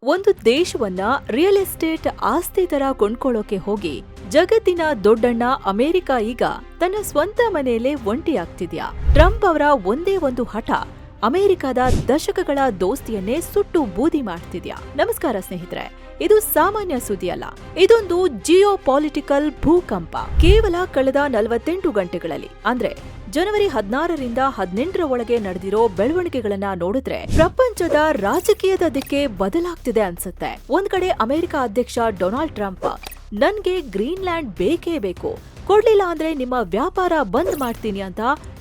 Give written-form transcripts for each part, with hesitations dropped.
ಒಂದು ದೇಶವನ್ನ real estate ಆಸ್ತಿ ತರ ಕೊಂಡ್ಕೊಳ್ಳೋಕೆ ಹೋಗಿ ಜಗತ್ತಿನ ದೊಡ್ಡಣ್ಣ ಅಮೆರಿಕ ಈಗ ತನ್ನ ಸ್ವಂತ ಮನೆಯಲ್ಲೇ ಒಂಟಿಯಾಗ್ತಿದ್ಯಾ? ಟ್ರಂಪ್ ಅವರ ಒಂದೇ ಒಂದು ಹಠ ಅಮೆರಿಕದ ದಶಕಗಳ ದೋಸ್ತಿಯನ್ನೇ ಸುಟ್ಟು ಬೂದಿ ಮಾಡ್ತಿದ್ಯಾ? ನಮಸ್ಕಾರ ಸ್ನೇಹಿತರೆ, ಇದು ಸಾಮಾನ್ಯ ಸುದ್ದಿ ಅಲ್ಲ, ಇದೊಂದು ಜಿಯೋ ಪಾಲಿಟಿಕಲ್ ಭೂಕಂಪ. ಕೇವಲ ಕಳೆದ 48 ಗಂಟೆಗಳಲ್ಲಿ ಅಂದ್ರೆ ಜನವರಿ 16ರಿಂದ 18ರ ಒಳಗೆ ನಡೆದಿರೋ ಬೆಳವಣಿಗೆಗಳನ್ನ ನೋಡಿದ್ರೆ ಪ್ರಪಂಚದ ರಾಜಕೀಯದ ದಿಕ್ಕೆ ಬದಲಾಗ್ತಿದೆ ಅನ್ಸುತ್ತೆ. ಒಂದ್ ಕಡೆ ಅಮೆರಿಕ ಅಧ್ಯಕ್ಷ ಡೊನಾಲ್ಡ್ ಟ್ರಂಪ್ ನನ್ಗೆ ಗ್ರೀನ್ಲ್ಯಾಂಡ್ ಬೇಕೇ ಬೇಕು, ಕೊಡ್ಲಿಲ್ಲ ಅಂದ್ರೆ ನಿಮ್ಮ ವ್ಯಾಪಾರ ಬಂದ್ ಮಾಡ್ತೀನಿ ಅಂತ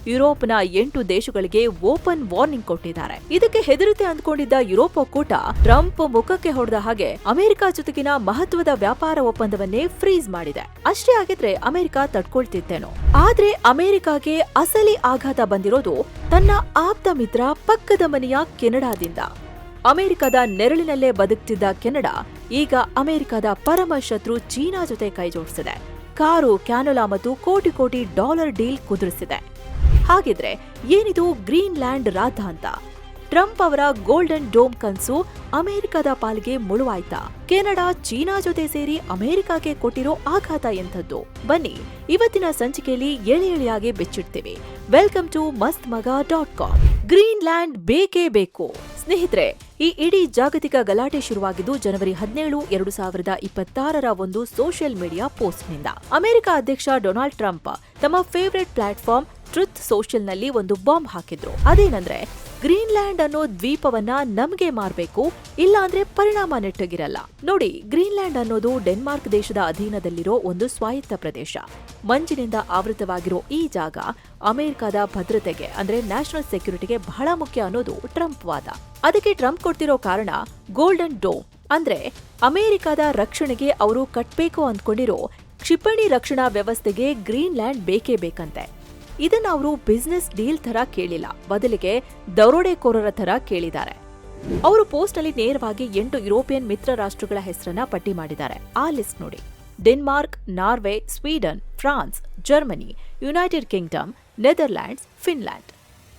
ಯುರೋಪ್ನ 8 ದೇಶಗಳಿಗೆ ಓಪನ್ ವಾರ್ನಿಂಗ್ ಕೊಟ್ಟಿದ್ದಾರೆ. ಇದಕ್ಕೆ ಹೆದರುತ್ತೆ ಅಂದ್ಕೊಂಡಿದ್ದ ಯುರೋಪ್ ಒಕ್ಕೂಟ ಟ್ರಂಪ್ ಮುಖಕ್ಕೆ ಹೊಡೆದ ಹಾಗೆ ಅಮೆರಿಕ ಜೊತೆಗಿನ ಮಹತ್ವದ ವ್ಯಾಪಾರ ಒಪ್ಪಂದವನ್ನೇ ಫ್ರೀಸ್ ಮಾಡಿದೆ. ಅಷ್ಟೇ ಆಗಿದ್ರೆ ಅಮೆರಿಕ ತಡ್ಕೊಳ್ತಿತ್ತೇನೋ. ಆದ್ರೆ ಅಮೆರಿಕಾಗೆ ಅಸಲಿ ಆಘಾತ ಬಂದಿರೋದು ತನ್ನ ಆಪ್ತ ಮಿತ್ರ ಪಕ್ಕದ ಮನೆಯ ಕೆನಡಾದಿಂದ. ಅಮೆರಿಕದ ನೆರಳಿನಲ್ಲೇ ಬದುಕ್ತಿದ್ದ ಕೆನಡಾ ಈಗ ಅಮೆರಿಕದ ಪರಮ ಶತ್ರು ಚೀನಾ ಜೊತೆ ಕೈಜೋಡಿಸಿದೆ. ಕಾರು, ಕ್ಯಾನೋಲಾ ಮತ್ತು ಕೋಟಿ ಕೋಟಿ ಡಾಲರ್ ಡೀಲ್ ಕುದುರಿಸಿದೆ. ಹಾಗಿದ್ರೆ ಏನಿದು ಗ್ರೀನ್ಲ್ಯಾಂಡ್ ರಾದ್ಧಾಂತ? ಟ್ರಂಪ್ ಅವರ ಗೋಲ್ಡನ್ ಡೋಮ್ ಕನ್ಸು ಅಮೆರಿಕದ ಪಾಲಿಗೆ ಮುಳುವಾಯ್ತಾ? ಕೆನಡಾ ಚೀನಾ ಜೊತೆ ಸೇರಿ ಅಮೆರಿಕಾಗೆ ಕೊಟ್ಟಿರೋ ಆಘಾತ ಎಂಥದ್ದು? ಬನ್ನಿ ಇವತ್ತಿನ ಸಂಚಿಕೆಯಲ್ಲಿ ಎಳೆಯಾಗಿ ಬೆಚ್ಚಿಡ್ತೀವಿ. Welcome to mastmaga.com. ಗ್ರೀನ್ಲ್ಯಾಂಡ್ ಬೇಕೇ ಬೇಕು. ಸ್ನೇಹಿತರೆ, ಈ ಇಡೀ ಜಾಗತಿಕ ಗಲಾಟೆ ಶುರುವಾಗಿದ್ದು ಜನವರಿ 17, 2026ರ ಒಂದು ಸೋಷಿಯಲ್ ಮೀಡಿಯಾ ಪೋಸ್ಟ್ನಿಂದ. ಅಮೆರಿಕ ಅಧ್ಯಕ್ಷ ಡೊನಾಲ್ಡ್ ಟ್ರಂಪ್ ತಮ್ಮ ಫೇವರೆಟ್ ಪ್ಲಾಟ್ಫಾರ್ಮ್ ಟ್ರುತ್ ಸೋಷಿಯಲ್ನಲ್ಲಿ ಒಂದು ಬಾಂಬ್ ಹಾಕಿದ್ರು. ಅದೇನಂದ್ರೆ, ಗ್ರೀನ್ಲ್ಯಾಂಡ್ ಅನ್ನೋ ದ್ವೀಪವನ್ನ ನಮ್ಗೆ ಮಾರ್ಬೇಕು, ಇಲ್ಲ ಅಂದ್ರೆ ಪರಿಣಾಮ ನೆಟ್ಟಗಿರಲ್ಲ. ನೋಡಿ, ಗ್ರೀನ್ಲ್ಯಾಂಡ್ ಅನ್ನೋದು ಡೆನ್ಮಾರ್ಕ್ ದೇಶದ ಅಧೀನದಲ್ಲಿರೋ ಒಂದು ಸ್ವಾಯತ್ತ ಪ್ರದೇಶ. ಮಂಜಿನಿಂದ ಆವೃತವಾಗಿರೋ ಈ ಜಾಗ ಅಮೆರಿಕದ ಭದ್ರತೆಗೆ ಅಂದ್ರೆ ನ್ಯಾಷನಲ್ ಸೆಕ್ಯೂರಿಟಿಗೆ ಬಹಳ ಮುಖ್ಯ ಅನ್ನೋದು ಟ್ರಂಪ್ ವಾದ. ಅದಕ್ಕೆ ಟ್ರಂಪ್ ಕೊಡ್ತಿರೋ ಕಾರಣ ಗೋಲ್ಡನ್ ಡೋಮ್, ಅಂದ್ರೆ ಅಮೆರಿಕದ ರಕ್ಷಣೆಗೆ ಅವರು ಕಟ್ಬೇಕು ಅಂದ್ಕೊಂಡಿರೋ ಕ್ಷಿಪಣಿ ರಕ್ಷಣಾ ವ್ಯವಸ್ಥೆಗೆ ಗ್ರೀನ್ಲ್ಯಾಂಡ್ ಬೇಕೇ ಬೇಕಂತೆ. ಇದನ್ನ ಅವರು ಬಿಸ್ನೆಸ್ ಡೀಲ್ ತರ ಕೇಳಿಲ್ಲ, ಬದಲಿಗೆ ದರೋಡೆಕೋರರ ತರ ಕೇಳಿದ್ದಾರೆ. ಅವರು ಪೋಸ್ಟ್ ನಲ್ಲಿ ನೇರವಾಗಿ 8 ಯುರೋಪಿಯನ್ ಮಿತ್ರ ರಾಷ್ಟ್ರಗಳ ಹೆಸರನ್ನ ಪಟ್ಟಿ ಮಾಡಿದ್ದಾರೆ. ಆ ಲಿಸ್ಟ್ ನೋಡಿ: Denmark, Norway, Sweden, France, Germany, United Kingdom, Netherlands, Finland.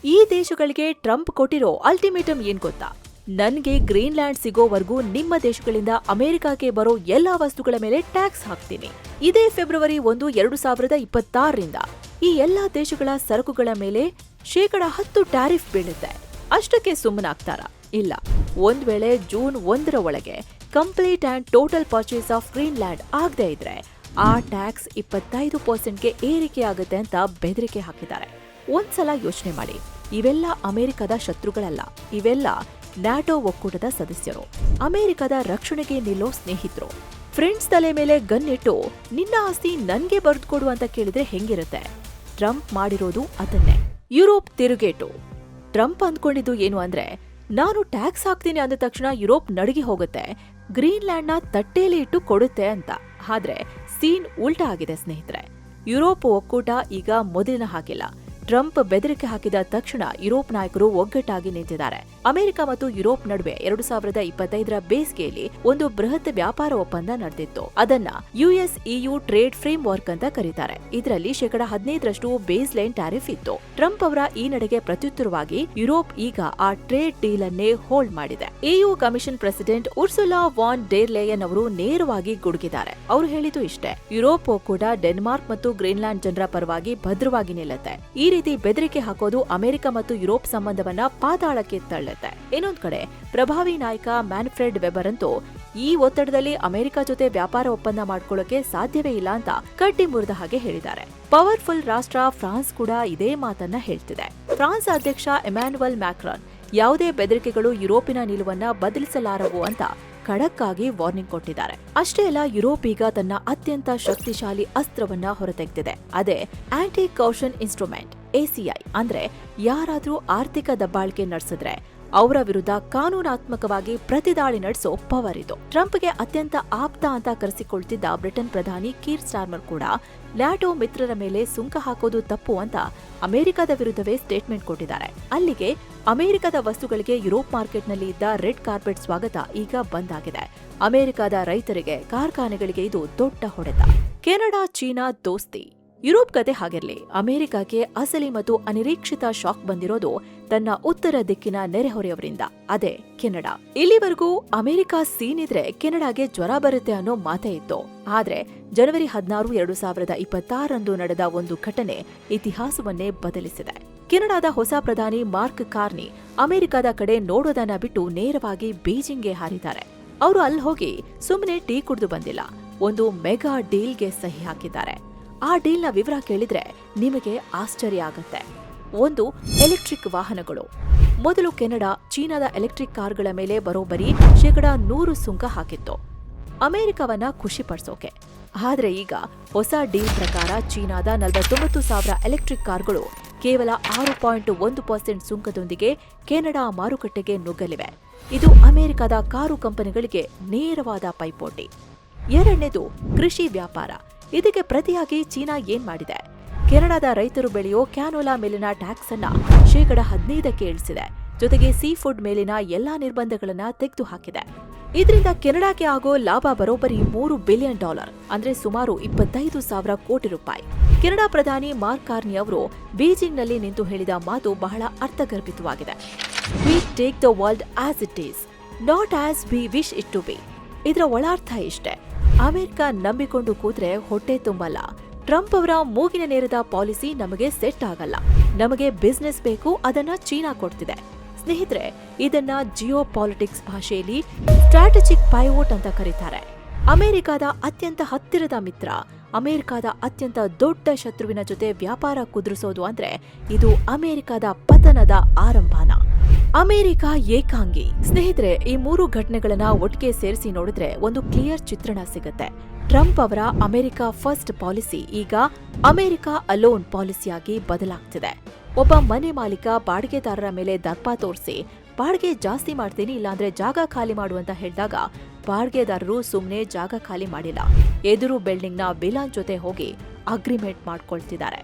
ಈ ದೇಶಗಳಿಗೆ ಟ್ರಂಪ್ ಕೊಟ್ಟಿರೋ ಅಲ್ಟಿಮೇಟಮ್ ಏನ್ ಗೊತ್ತಾ? ನನ್ಗೆ ಗ್ರೀನ್ಲ್ಯಾಂಡ್ ಸಿಗೋವರೆಗೂ ನಿಮ್ಮ ದೇಶಗಳಿಂದ ಅಮೆರಿಕಕ್ಕೆ ಬರೋ ಎಲ್ಲಾ ವಸ್ತುಗಳ ಮೇಲೆ ಟ್ಯಾಕ್ಸ್ ಹಾಕ್ತೀನಿ. ಇದೇ ಫೆಬ್ರವರಿ 1, 2026ರಿಂದ ಈ ಎಲ್ಲಾ ದೇಶಗಳ ಸರಕುಗಳ ಮೇಲೆ %10 ಟ್ಯಾರಿಫ್ ಬೀಳುತ್ತೆ. ಅಷ್ಟಕ್ಕೆ ಸುಮ್ಮನಾಗ್ತಾರಾ? ಇಲ್ಲ. ಒಂದ್ ವೇಳೆ ಜೂನ್ 1ರ ಒಳಗೆ complete and total purchase of Greenland ಆಗದೆ ಇದ್ರೆ ಆ ಟ್ಯಾಕ್ಸ್ 25%ಗೆ ಏರಿಕೆ ಆಗುತ್ತೆ ಅಂತ ಬೆದರಿಕೆ ಹಾಕಿದ್ದಾರೆ. ಒಂದ್ಸಲ ಯೋಚನೆ ಮಾಡಿ, ಇವೆಲ್ಲ ಅಮೆರಿಕದ ಶತ್ರುಗಳಲ್ಲ, ಇವೆಲ್ಲ ನ್ಯಾಟೋ ಒಕ್ಕೂಟದ ಸದಸ್ಯರು, ಅಮೆರಿಕದ ರಕ್ಷಣೆಗೆ ನಿಲ್ಲೋ ಸ್ನೇಹಿತರು. ಫ್ರೆಂಡ್ಸ್ ತಲೆ ಮೇಲೆ ಗನ್ ಇಟ್ಟು ನಿನ್ನ ಆಸ್ತಿ ನನ್ಗೆ ಬರೆದುಕೊಡು ಅಂತ ಕೇಳಿದ್ರೆ ಹೆಂಗಿರುತ್ತೆ? ಟ್ರಂಪ್ ಮಾಡಿರೋದು ಅದನ್ನೇ. ಯುರೋಪ್ ತಿರುಗೇಟು. ಟ್ರಂಪ್ ಅಂದ್ಕೊಂಡಿದ್ದು ಏನು ಅಂದ್ರೆ, ನಾನು ಟ್ಯಾಕ್ಸ್ ಹಾಕ್ತೀನಿ ಅಂದ ತಕ್ಷಣ ಯುರೋಪ್ ನಡುಗಿ ಹೋಗುತ್ತೆ, ಗ್ರೀನ್ಲ್ಯಾಂಡ್ನ ತಟ್ಟೆಯಲ್ಲಿ ಇಟ್ಟು ಕೊಡುತ್ತೆ ಅಂತ. ಆದ್ರೆ ಸೀನ್ ಉಲ್ಟಾ ಆಗಿದೆ ಸ್ನೇಹಿತರೆ. ಯುರೋಪ್ ಒಕ್ಕೂಟ ಈಗ ಮೊದಲಿನ ಹಾಗಿಲ್ಲ. ಟ್ರಂಪ್ ಬೆದರಿಕೆ ಹಾಕಿದ ತಕ್ಷಣ ಯುರೋಪ್ ನಾಯಕರು ಒಗ್ಗಟ್ಟಾಗಿ ನಿಂತಿದ್ದಾರೆ. ಅಮೆರಿಕ ಮತ್ತು ಯುರೋಪ್ ನಡುವೆ 2025ರ ಬೇಸಿಗೆಯಲ್ಲಿ ಒಂದು ಬೃಹತ್ ವ್ಯಾಪಾರ ಒಪ್ಪಂದ ನಡೆದಿತ್ತು. ಅದನ್ನ US-EU ಟ್ರೇಡ್ ಫ್ರೇಮ್ ವರ್ಕ್ ಅಂತ ಕರೀತಾರೆ. ಇದರಲ್ಲಿ %15ರಷ್ಟು ಬೇಸ್ ಲೈನ್ ಟ್ಯಾರಿಫ್ ಇತ್ತು. ಟ್ರಂಪ್ ಅವರ ಈ ನಡೆಗೆ ಪ್ರತ್ಯುತ್ತರವಾಗಿ ಯುರೋಪ್ ಈಗ ಆ ಟ್ರೇಡ್ ಡೀಲ್ ಅನ್ನೇ ಹೋಲ್ಡ್ ಮಾಡಿದೆ. EU commission president Ursula von der Leyen ಅವರು ನೇರವಾಗಿ ಗುಡುಗಿದ್ದಾರೆ. ಅವರು ಹೇಳಿದ್ದು ಇಷ್ಟೇ: ಯುರೋಪ್ ಒಕ್ಕೂಟ ಡೆನ್ಮಾರ್ಕ್ ಮತ್ತು ಗ್ರೀನ್ಲ್ಯಾಂಡ್ ಜನರ ಪರವಾಗಿ ಭದ್ರವಾಗಿ ನಿಲ್ಲುತ್ತೆ. ಈ ರೀತಿ ಬೆದರಿಕೆ ಹಾಕೋದು ಅಮೆರಿಕ ಮತ್ತು ಯುರೋಪ್ ಸಂಬಂಧವನ್ನ ಪಾತಾಳಕ್ಕೆ ತಳ್ಳುತ್ತೆ. ಇನ್ನೊಂದ್ ಕಡೆ ಪ್ರಭಾವಿ ನಾಯಕ ಮ್ಯಾನ್ಫ್ರೆಡ್ ವೆಬರ್ ಅಂತೂ ಈ ಒತ್ತಡದಲ್ಲಿ ಅಮೆರಿಕ ಜೊತೆ ವ್ಯಾಪಾರ ಒಪ್ಪಂದ ಮಾಡ್ಕೊಳ್ಳೋಕೆ ಸಾಧ್ಯವೇ ಇಲ್ಲ ಅಂತ ಕಟ್ಟಿ ಮುರಿದ ಹಾಗೆ ಹೇಳಿದ್ದಾರೆ. ಪವರ್ಫುಲ್ ರಾಷ್ಟ್ರ ಫ್ರಾನ್ಸ್ ಕೂಡ ಇದೇ ಮಾತನ್ನ ಹೇಳ್ತಿದೆ. ಫ್ರಾನ್ಸ್ ಅಧ್ಯಕ್ಷ ಎಮ್ಯಾನ್ಯುಯಲ್ ಮ್ಯಾಕ್ರಾನ್ ಯಾವುದೇ ಬೆದರಿಕೆಗಳು ಯುರೋಪಿನ ನಿಲುವನ್ನ ಬದಲಿಸಲಾರವು ಅಂತ ಖಡಕ್ ಆಗಿ ವಾರ್ನಿಂಗ್ ಕೊಟ್ಟಿದ್ದಾರೆ. ಅಷ್ಟೇ ಅಲ್ಲ, ಯುರೋಪ್ ಈಗ ತನ್ನ ಅತ್ಯಂತ ಶಕ್ತಿಶಾಲಿ ಅಸ್ತ್ರವನ್ನ ಹೊರತೆಗೆದಿದೆ. ಅದೇ ಆಂಟಿ ಕೌಷನ್ ಇನ್ಸ್ಟ್ರೂಮೆಂಟ್ ACI. ಅಂದ್ರೆ ಯಾರಾದ್ರೂ ಆರ್ಥಿಕ ದಬ್ಬಾಳಿಕೆ ನಡೆಸಿದ್ರೆ ಅವರ ವಿರುದ್ಧ ಕಾನೂನಾತ್ಮಕವಾಗಿ ಪ್ರತಿದಾಳಿ ನಡೆಸೋ ಪವರ್ ಇದು. ಟ್ರಂಪ್ಗೆ ಅತ್ಯಂತ ಆಪ್ತ ಅಂತ ಕರೆಸಿಕೊಳ್ತಿದ್ದ ಬ್ರಿಟನ್ ಪ್ರಧಾನಿ ಕೀರ್ ಸ್ಟಾರ್ಮರ್ ಕೂಡ ನ್ಯಾಟೋ ಮಿತ್ರರ ಮೇಲೆ ಸುಂಕ ಹಾಕೋದು ತಪ್ಪು ಅಂತ ಅಮೆರಿಕದ ವಿರುದ್ಧವೇ ಸ್ಟೇಟ್ಮೆಂಟ್ ಕೊಟ್ಟಿದ್ದಾರೆ. ಅಲ್ಲಿಗೆ ಅಮೆರಿಕದ ವಸ್ತುಗಳಿಗೆ ಯುರೋಪ್ ಮಾರ್ಕೆಟ್ನಲ್ಲಿ ಇದ್ದ ರೆಡ್ ಕಾರ್ಪೆಟ್ ಸ್ವಾಗತ ಈಗ ಬಂದ್ ಆಗಿದೆ. ಅಮೆರಿಕದ ರೈತರಿಗೆ, ಕಾರ್ಖಾನೆಗಳಿಗೆ ಇದು ದೊಡ್ಡ ಹೊಡೆತ. ಕೆನಡಾ ಚೀನಾ ದೋಸ್ತಿ. ಯುರೋಪ್ ಕತೆ ಹಾಗಿರ್ಲಿ, ಅಮೆರಿಕಕ್ಕೆ ಅಸಲಿ ಮತ್ತು ಅನಿರೀಕ್ಷಿತ ಶಾಕ್ ಬಂದಿರೋದು ತನ್ನ ಉತ್ತರ ದಿಕ್ಕಿನ ನೆರೆಹೊರೆಯವರಿಂದ, ಅದೇ ಕೆನಡಾ. ಇಲ್ಲಿವರೆಗೂ ಅಮೆರಿಕ ಸೀನ್ ಇದ್ರೆ ಕೆನಡಾಗೆ ಜ್ವರ ಬರುತ್ತೆ ಅನ್ನೋ ಮಾತೇ ಇತ್ತು. ಆದ್ರೆ ಜನವರಿ 16, 2026 ನಡೆದ ಒಂದು ಘಟನೆ ಇತಿಹಾಸವನ್ನೇ ಬದಲಿಸಿದೆ. ಕೆನಡಾದ ಹೊಸ ಪ್ರಧಾನಿ ಮಾರ್ಕ್ ಕಾರ್ನಿ ಅಮೆರಿಕದ ಕಡೆ ನೋಡೋದನ್ನ ಬಿಟ್ಟು ನೇರವಾಗಿ ಬೀಜಿಂಗ್ಗೆ ಹಾರಿದ್ದಾರೆ. ಅವರು ಅಲ್ಲಿ ಹೋಗಿ ಸುಮ್ಮನೆ ಟೀ ಕುಡಿದು ಬಂದಿಲ್ಲ, ಒಂದು ಮೆಗಾ ಡೀಲ್ಗೆ ಸಹಿ ಹಾಕಿದ್ದಾರೆ. ಆ ಡೀಲ್ನ ವಿವರ ಕೇಳಿದ್ರೆ ನಿಮಗೆ ಆಶ್ಚರ್ಯ ಆಗತ್ತೆ. ಒಂದು, ಎಲೆಕ್ಟ್ರಿಕ್ ವಾಹನಗಳು. ಮೊದಲು ಕೆನಡಾ ಚೀನಾದ ಎಲೆಕ್ಟ್ರಿಕ್ ಕಾರ್ಗಳ ಮೇಲೆ ಬರೋಬ್ಬರಿ 100% ಸುಂಕ ಹಾಕಿತ್ತು, ಅಮೆರಿಕವನ್ನ ಖುಷಿಪಡಿಸೋಕೆ. ಆದ್ರೆ ಈಗ ಹೊಸ ಡೀಲ್ ಪ್ರಕಾರ ಚೀನಾದ 49,000 ಎಲೆಕ್ಟ್ರಿಕ್ ಕಾರ್ಗಳು ಕೇವಲ 6.1% ಸುಂಕದೊಂದಿಗೆ ಕೆನಡಾ ಮಾರುಕಟ್ಟೆಗೆ ನುಗ್ಗಲಿವೆ. ಇದು ಅಮೆರಿಕದ ಕಾರು ಕಂಪನಿಗಳಿಗೆ ನೇರವಾದ ಪೈಪೋಟಿ. ಎರಡನೇದು, ಕೃಷಿ ವ್ಯಾಪಾರ. ಇದಕ್ಕೆ ಪ್ರತಿಯಾಗಿ ಚೀನಾ ಏನ್ ಮಾಡಿದೆ? ಕೆನಡಾದ ರೈತರು ಬೆಳೆಯೋ ಕ್ಯಾನೋಲಾ ಮೇಲಿನ ಟ್ಯಾಕ್ಸ್ ಅನ್ನ 15% ಇಳಿಸಿದೆ. ಜೊತೆಗೆ ಸೀ ಫುಡ್ ಮೇಲಿನ ಎಲ್ಲಾ ನಿರ್ಬಂಧಗಳನ್ನ ತೆಗೆದು ಹಾಕಿದೆ. ಇದರಿಂದ ಕೆನಡಾಗೆ ಆಗೋ ಲಾಭ ಬರೋಬ್ಬರಿ $3 ಬಿಲಿಯನ್, ಅಂದ್ರೆ ಸುಮಾರು 25,000 ಕೋಟಿ ರೂಪಾಯಿ. ಕೆನಡಾ ಪ್ರಧಾನಿ ಮಾರ್ಕ್ ಕಾರ್ನಿ ಅವರು ಬೀಜಿಂಗ್ನಲ್ಲಿ ನಿಂತು ಹೇಳಿದ ಮಾತು ಬಹಳ ಅರ್ಥಗರ್ಭಿತವಾಗಿದೆ. We take the world as it is, not as we wish it to be. ಇದರ ಒಳಾರ್ಥ ಇಷ್ಟೇ, ಅಮೆರಿಕ ನಂಬಿಕೊಂಡು ಕೂತ್ರೆ ಹೊಟ್ಟೆ ತುಂಬಲ್ಲ. ಟ್ರಂಪ್ ಅವರ ಮೂಗಿನ ನೇರದ ಪಾಲಿಸಿ ನಮಗೆ ಸೆಟ್ ಆಗಲ್ಲ. ನಮಗೆ ಬಿಸ್ನೆಸ್ ಬೇಕು, ಅದನ್ನ ಚೀನಾ ಕೊಡ್ತಿದೆ. ಸ್ನೇಹಿತರೆ, ಇದನ್ನ ಜಿಯೋ ಪಾಲಿಟಿಕ್ಸ್ ಭಾಷೆಯಲ್ಲಿ ಸ್ಟ್ರಾಟಜಿಕ್ ಪೈವೋಟ್ ಅಂತ ಕರೀತಾರೆ. ಅಮೆರಿಕದ ಅತ್ಯಂತ ಹತ್ತಿರದ ಮಿತ್ರ, ಅಮೆರಿಕದ ಅತ್ಯಂತ ದೊಡ್ಡ ಶತ್ರುವಿನ ಜೊತೆ ವ್ಯಾಪಾರ ಕುದುರಿಸೋದು ಅಂದ್ರೆ ಇದು ಅಮೆರಿಕದ ಪತನದ ಆರಂಭನ. ಅಮೆರಿಕ ಏಕಾಂಗಿ. ಸ್ನೇಹಿತರೆ, ಈ 3 ಘಟನೆಗಳನ್ನ ಒಟ್ಟಿಗೆ ಸೇರಿಸಿ ನೋಡಿದ್ರೆ ಒಂದು ಕ್ಲಿಯರ್ ಚಿತ್ರಣ ಸಿಗುತ್ತೆ. ಟ್ರಂಪ್ ಅವರ ಅಮೆರಿಕ ಫಸ್ಟ್ ಪಾಲಿಸಿ ಈಗ ಅಮೆರಿಕ ಅಲೋನ್ ಪಾಲಿಸಿಯಾಗಿ ಬದಲಾಗ್ತಿದೆ. ಒಬ್ಬ ಮನೆ ಮಾಲೀಕ ಬಾಡಿಗೆದಾರರ ಮೇಲೆ ದರ್ಪ ತೋರಿಸಿ ಬಾಡಿಗೆ ಜಾಸ್ತಿ ಮಾಡ್ತೀನಿ, ಇಲ್ಲಾಂದ್ರೆ ಜಾಗ ಖಾಲಿ ಮಾಡುವಂತ ಹೇಳಿದಾಗ ಬಾಡಿಗೆದಾರರು ಸುಮ್ನೆ ಜಾಗ ಖಾಲಿ ಮಾಡಿಲ್ಲ, ಎದುರು ಬಿಲ್ಡಿಂಗ್ನ ವಿಲಾನ್ ಜೊತೆ ಹೋಗಿ ಅಗ್ರಿಮೆಂಟ್ ಮಾಡ್ಕೊಳ್ತಿದ್ದಾರೆ.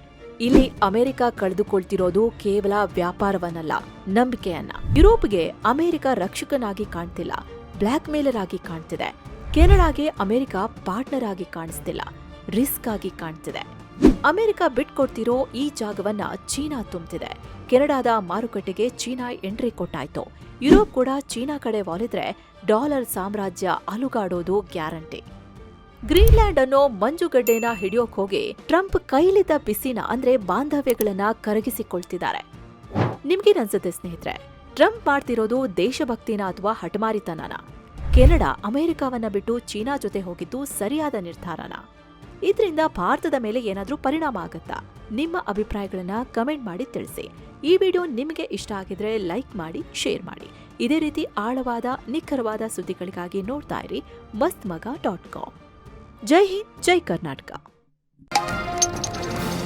ಇಲ್ಲಿ ಅಮೆರಿಕ ಕಳೆದುಕೊಳ್ತಿರೋದು ಕೇವಲ ವ್ಯಾಪಾರವನ್ನಲ್ಲ, ನಂಬಿಕೆಯನ್ನ. ಯುರೋಪ್ಗೆ ಅಮೆರಿಕ ರಕ್ಷಕನಾಗಿ ಕಾಣ್ತಿಲ್ಲ, ಬ್ಲ್ಯಾಕ್ ಮೇಲರ್ ಆಗಿ ಕಾಣ್ತಿದೆ. ಕೆನಡಾಗೆ ಅಮೆರಿಕ ಪಾರ್ಟ್ನರ್ ಆಗಿ ಕಾಣಿಸ್ತಿಲ್ಲ, ರಿಸ್ಕ್ ಆಗಿ ಕಾಣ್ತಿದೆ. ಅಮೆರಿಕ ಬಿಟ್ಕೊಡ್ತಿರೋ ಈ ಜಾಗವನ್ನ ಚೀನಾ ತುಂಬ್ತಿದೆ. ಕೆನಡಾದ ಮಾರುಕಟ್ಟೆಗೆ ಚೀನಾ ಎಂಟ್ರಿ ಕೊಟ್ಟಾಯ್ತು. ಯುರೋಪ್ ಕೂಡ ಚೀನಾ ಕಡೆ ವಾಲಿದ್ರೆ ಡಾಲರ್ ಸಾಮ್ರಾಜ್ಯ ಅಲುಗಾಡೋದು ಗ್ಯಾರಂಟಿ. ಗ್ರೀನ್ಲ್ಯಾಂಡ್ ಅನ್ನೋ ಮಂಜುಗಡ್ಡೆನ ಹಿಡಿಯೋಕ್ ಹೋಗಿ ಟ್ರಂಪ್ ಕೈಲಿದ್ದ ಬಿಸಿನ ಅಂದ್ರೆ ಬಾಂಧವ್ಯಗಳನ್ನ ಕರಗಿಸಿಕೊಳ್ತಿದ್ದಾರೆ. ನಿಮ್ಗೇನನ್ಸುತ್ತೆ ಸ್ನೇಹಿತರೆ? ಟ್ರಂಪ್ ಮಾಡ್ತಿರೋದು ದೇಶಭಕ್ತಿನ ಅಥವಾ ಹಠಮಾರಿತನನ? ಕೆನಡಾ ಅಮೆರಿಕವನ್ನ ಬಿಟ್ಟು ಚೀನಾ ಜೊತೆ ಹೋಗಿದ್ದು ಸರಿಯಾದ ನಿರ್ಧಾರನ? ಇದರಿಂದ ಭಾರತದ ಮೇಲೆ ಏನಾದ್ರೂ ಪರಿಣಾಮ ಆಗತ್ತಾ? ನಿಮ್ಮ ಅಭಿಪ್ರಾಯಗಳನ್ನ ಕಮೆಂಟ್ ಮಾಡಿ ತಿಳಿಸಿ. ಈ ವಿಡಿಯೋ ನಿಮಗೆ ಇಷ್ಟ ಆಗಿದ್ರೆ ಲೈಕ್ ಮಾಡಿ, ಶೇರ್ ಮಾಡಿ. ಇದೇ ರೀತಿ ಆಳವಾದ ನಿಖರವಾದ ಸುದ್ದಿಗಳಿಗಾಗಿ ನೋಡ್ತಾ ಇರಿ mastmaga.com. ಜೈ ಹಿಂದ್, ಜೈ ಕರ್ನಾಟಕ.